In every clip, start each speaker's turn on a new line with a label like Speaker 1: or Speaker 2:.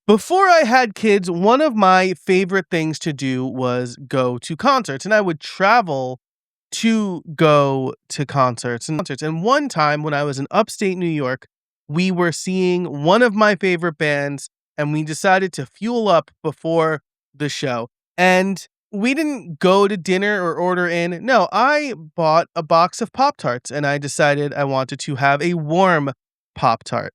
Speaker 1: Before I had kids, one of my favorite things to do was go to concerts, and I would travel to go to concerts. And one time when I was in upstate New York, we were seeing one of my favorite bands, and we decided to fuel up before the show. And we didn't go to dinner or order in. No, I bought a box of Pop Tarts, and I decided I wanted to have a warm Pop Tart.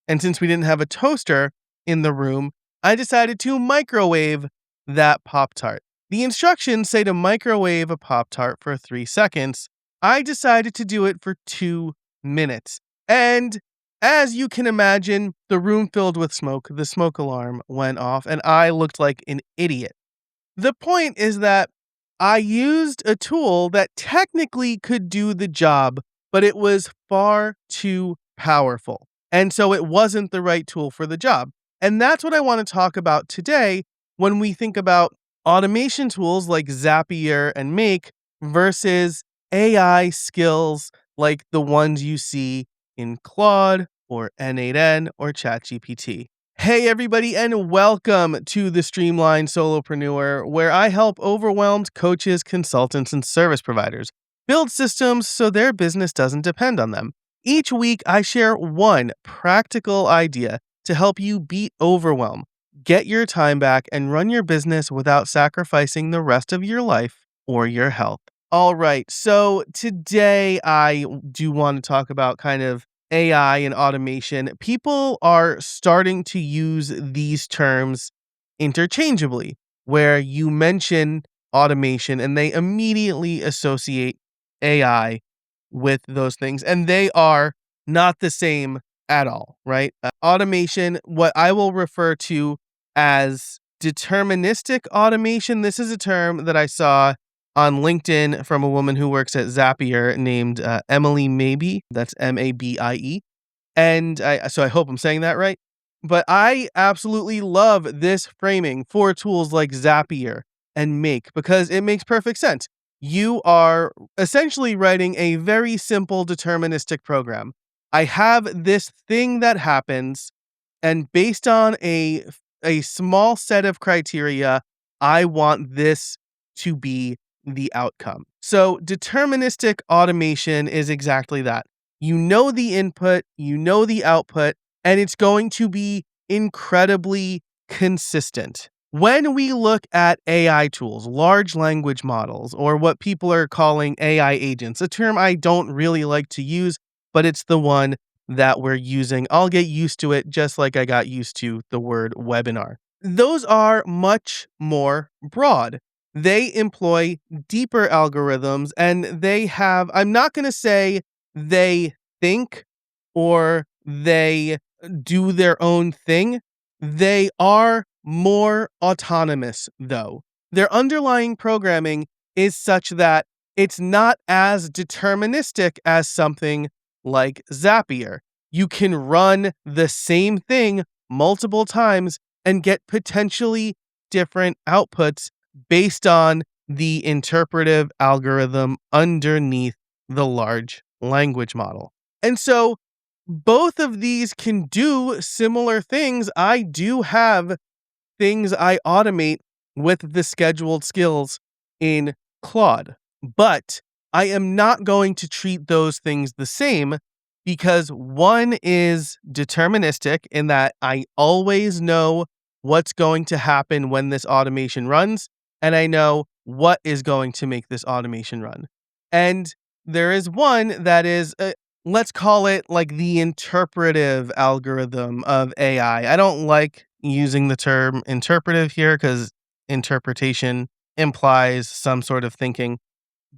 Speaker 1: And since we didn't have a toaster in the room, I decided to microwave that Pop Tart. The instructions say to microwave a Pop Tart for 3 seconds. I decided to do it for 2 minutes. And as you can imagine, the room filled with smoke, the smoke alarm went off, and I looked like an idiot. The point is that I used a tool that technically could do the job, but it was far too powerful. And so it wasn't the right tool for the job. And that's what I want to talk about today when we think about automation tools like Zapier and Make versus AI skills like the ones you see in Claude or N8N or ChatGPT. Hey, everybody, and welcome to the Streamlined Solopreneur, where I help overwhelmed coaches, consultants, and service providers build systems so their business doesn't depend on them. Each week, I share one practical idea to help you beat overwhelm, get your time back, and run your business without sacrificing the rest of your life or your health. All right, so today I do want to talk about kind of AI and automation. People are starting to use these terms interchangeably, where you mention automation and they immediately associate AI with those things, and they are not the same at all, right? Automation, what I will refer to as deterministic automation. This is a term that I saw on LinkedIn from a woman who works at Zapier named Emily Mabie. That's Mabie. And so I hope I'm saying that right. But I absolutely love this framing for tools like Zapier and Make because it makes perfect sense. You are essentially writing a very simple deterministic program. I have this thing that happens, and based on a small set of criteria, I want this to be the outcome. So deterministic automation is exactly that. You know the input, you know the output, and it's going to be incredibly consistent. When we look at AI tools, large language models, or what people are calling AI agents, a term I don't really like to use, but it's the one that we're using. I'll get used to it just like I got used to the word webinar. Those are much more broad. They employ deeper algorithms and they have, I'm not going to say they think or they do their own thing. They are more autonomous, though. Their underlying programming is such that it's not as deterministic as something like Zapier. You can run the same thing multiple times and get potentially different outputs based on the interpretive algorithm underneath the large language model. And so both of these can do similar things. I do have things I automate with the scheduled skills in Claude, but I am not going to treat those things the same because one is deterministic in that I always know what's going to happen when this automation runs, and I know what is going to make this automation run. And there is one that is, let's call it like the interpretive algorithm of AI. I don't like using the term interpretive here because interpretation implies some sort of thinking,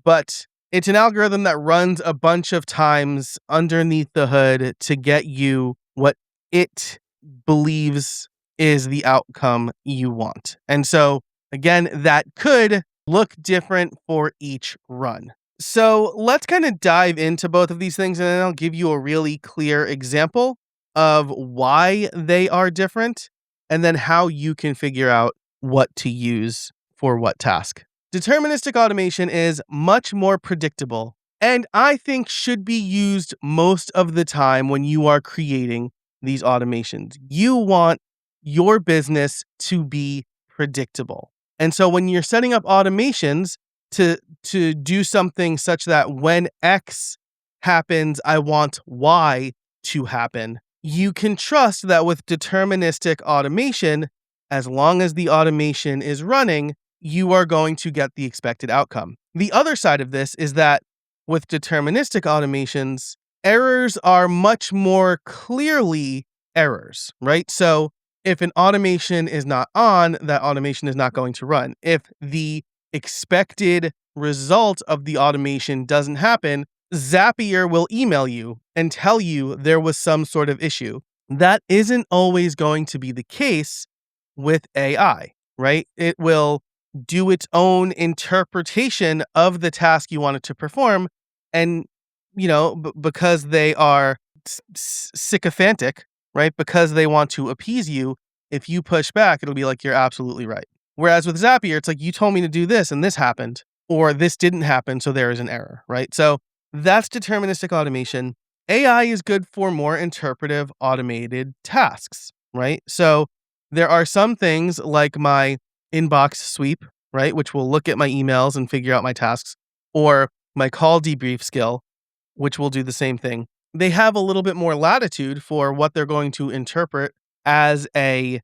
Speaker 1: but it's an algorithm that runs a bunch of times underneath the hood to get you what it believes is the outcome you want. And so, again, that could look different for each run. So let's kind of dive into both of these things, and then I'll give you a really clear example of why they are different, and then how you can figure out what to use for what task. Deterministic automation is much more predictable, and I think should be used most of the time when you are creating these automations. You want your business to be predictable. And so when you're setting up automations to do something such that when X happens, I want Y to happen, you can trust that with deterministic automation, as long as the automation is running, you are going to get the expected outcome. The other side of this is that with deterministic automations, errors are much more clearly errors, right? So if an automation is not on, that automation is not going to run. If the expected result of the automation doesn't happen, Zapier will email you and tell you there was some sort of issue. That isn't always going to be the case with AI, right? It will do its own interpretation of the task you want it to perform. And, because they are sycophantic, right? Because they want to appease you, if you push back, it'll be like, you're absolutely right. Whereas with Zapier, it's like, you told me to do this and this happened, or this didn't happen, so there is an error, right? So that's deterministic automation. AI is good for more interpretive automated tasks, right? So there are some things like my inbox sweep, right, which will look at my emails and figure out my tasks, or my call debrief skill, which will do the same thing. They have a little bit more latitude for what they're going to interpret as a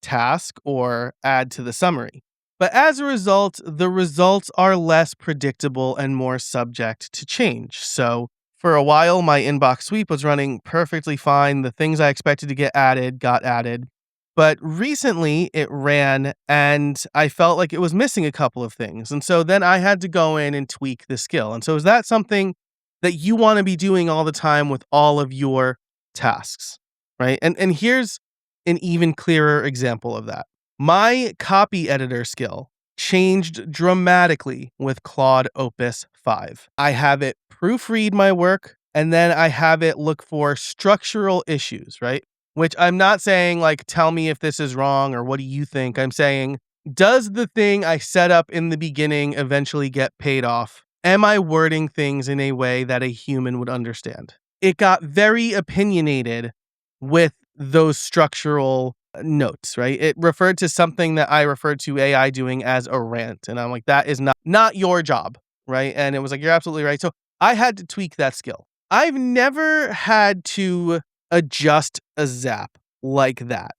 Speaker 1: task or add to the summary. But as a result, the results are less predictable and more subject to change. So for a while, my inbox sweep was running perfectly fine. The things I expected to get added got added. But recently it ran and I felt like it was missing a couple of things. And so then I had to go in and tweak the skill. And so is that something that you want to be doing all the time with all of your tasks, right? And here's an even clearer example of that. My copy editor skill changed dramatically with Claude Opus 5. I have it proofread my work, and then I have it look for structural issues, right? Which I'm not saying like, tell me if this is wrong or what do you think? I'm saying, does the thing I set up in the beginning eventually get paid off? Am I wording things in a way that a human would understand? It got very opinionated with those structural notes, right? It referred to something that I referred to AI doing as a rant. And I'm like, that is not your job, right? And it was like, you're absolutely right. So I had to tweak that skill. I've never had to adjust a Zap like that,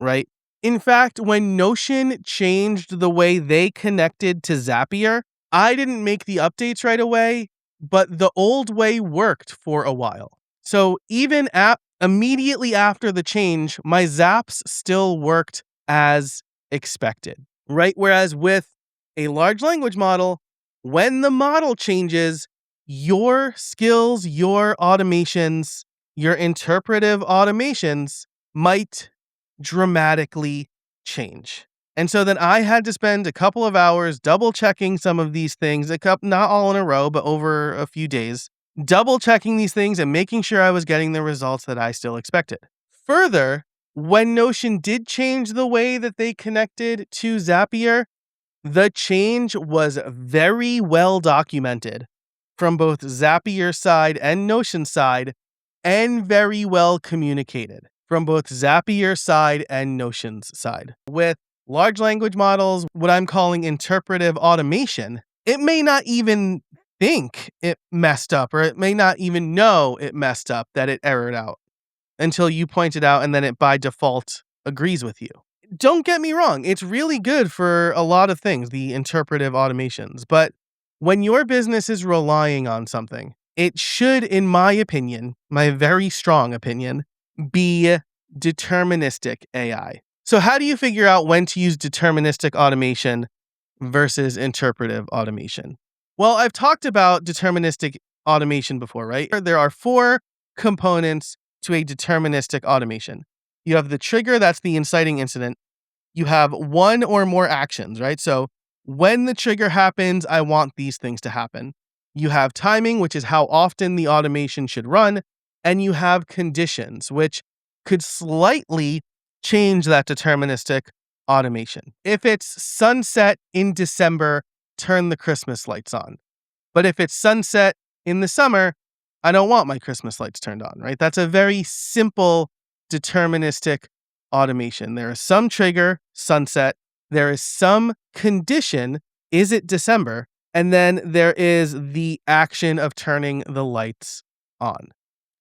Speaker 1: right? In fact, when Notion changed the way they connected to Zapier, I didn't make the updates right away, but the old way worked for a while. So even immediately after the change, my Zaps still worked as expected, right? Whereas with a large language model, when the model changes, your skills, your automations, your interpretive automations might dramatically change. And so then I had to spend a couple of hours double checking some of these things, not all in a row, but over a few days, double checking these things and making sure I was getting the results that I still expected. Further, when Notion did change the way that they connected to Zapier, the change was very well documented from both Zapier's side and Notion's side, and very well communicated from both Zapier's side and Notion's side. With large language models, what I'm calling interpretive automation, it may not even think it messed up, or it may not even know it messed up, that it errored out until you point it out, and then it by default agrees with you. Don't get me wrong, it's really good for a lot of things, the interpretive automations, but when your business is relying on something, it should, in my opinion, my very strong opinion, be deterministic AI. So how do you figure out when to use deterministic automation versus interpretive automation? Well, I've talked about deterministic automation before, right? There are 4 components to a deterministic automation. You have the trigger, that's the inciting incident. You have one or more actions, right? So when the trigger happens, I want these things to happen. You have timing, which is how often the automation should run. And you have conditions, which could slightly change that deterministic automation. If it's sunset in December, turn the Christmas lights on. But if it's sunset in the summer, I don't want my Christmas lights turned on, right? That's a very simple deterministic automation. There is some trigger, sunset. There is some condition, is it December? And then there is the action of turning the lights on.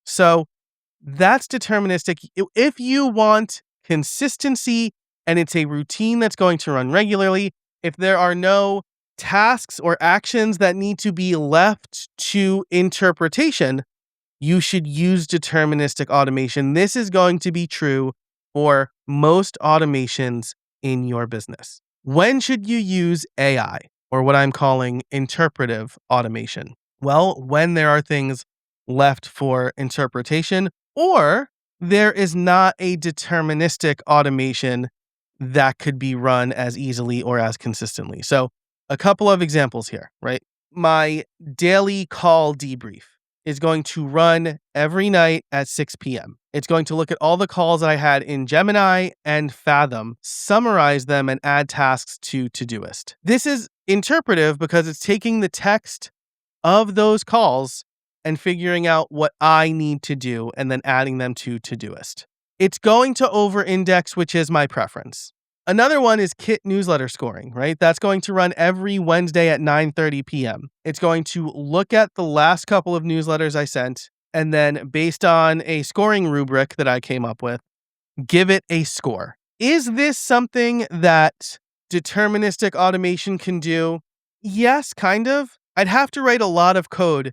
Speaker 1: So that's deterministic. If you want consistency and it's a routine that's going to run regularly, if there are no tasks or actions that need to be left to interpretation, you should use deterministic automation. This is going to be true for most automations in your business. When should you use AI, or what I'm calling interpretive automation? Well, when there are things left for interpretation, or there is not a deterministic automation that could be run as easily or as consistently. So a couple of examples here, right? My daily call debrief is going to run every night at 6 p.m. It's going to look at all the calls that I had in Gemini and Fathom, summarize them, and add tasks to Todoist. This is interpretive because it's taking the text of those calls and figuring out what I need to do and then adding them to Todoist. It's going to over-index, which is my preference. Another one is Kit newsletter scoring, right? That's going to run every Wednesday at 9:30 p.m. It's going to look at the last couple of newsletters I sent, and then based on a scoring rubric that I came up with, give it a score. Is this something that deterministic automation can do? Yes, kind of. I'd have to write a lot of code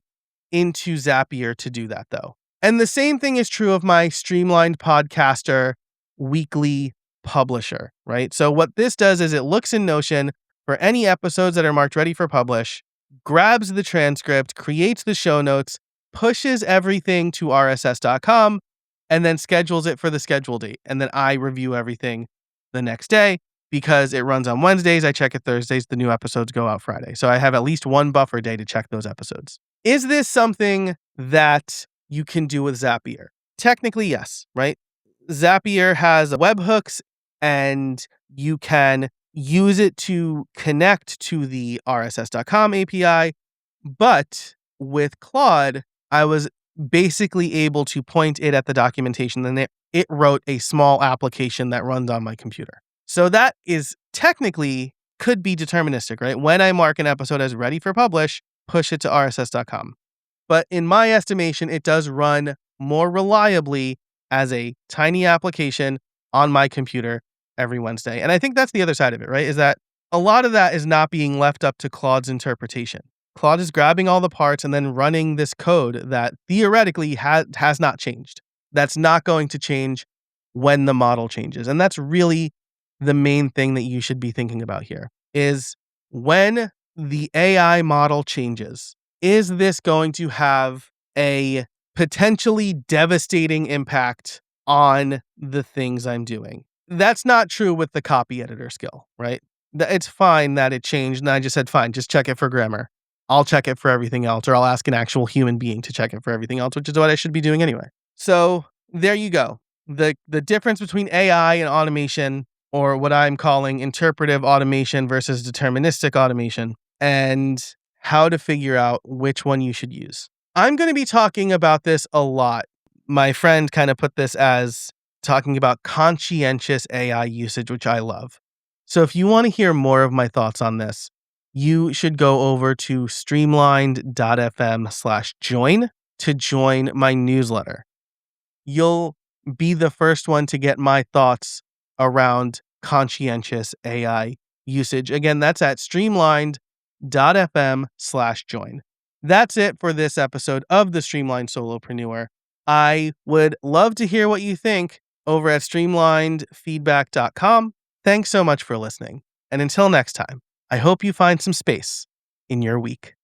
Speaker 1: into Zapier to do that, though. And the same thing is true of my Streamlined podcaster weekly publisher, right? So what this does is it looks in Notion for any episodes that are marked ready for publish, grabs the transcript, creates the show notes, pushes everything to rss.com, and then schedules it for the schedule date. And then I review everything the next day. Because it runs on Wednesdays, I check it Thursdays, the new episodes go out Friday. So I have at least one buffer day to check those episodes. Is this something that you can do with Zapier? Technically, yes, right? Zapier has webhooks and you can use it to connect to the rss.com API. But with Claude, I was basically able to point it at the documentation and it wrote a small application that runs on my computer. So that is technically could be deterministic, right? When I mark an episode as ready for publish, push it to rss.com. But in my estimation, it does run more reliably as a tiny application on my computer every Wednesday. And I think that's the other side of it, right? Is that a lot of that is not being left up to Claude's interpretation. Claude is grabbing all the parts and then running this code that theoretically has not changed. That's not going to change when the model changes. And that's really the main thing that you should be thinking about here is when the AI model changes, is this going to have a potentially devastating impact on the things I'm doing? That's not true with the copy editor skill, right? It's fine that it changed. And I just said, fine, just check it for grammar. I'll check it for everything else, or I'll ask an actual human being to check it for everything else, which is what I should be doing anyway. So there you go. The difference between AI and automation, or what I'm calling interpretive automation versus deterministic automation, and how to figure out which one you should use. I'm going to be talking about this a lot. My friend kind of put this as talking about conscientious AI usage, which I love. So if you want to hear more of my thoughts on this, you should go over to streamlined.fm/join to join my newsletter. You'll be the first one to get my thoughts around conscientious AI usage. Again, that's at streamlined.fm/join. That's it for this episode of the Streamlined Solopreneur. I would love to hear what you think over at streamlinedfeedback.com. Thanks so much for listening. And until next time, I hope you find some space in your week.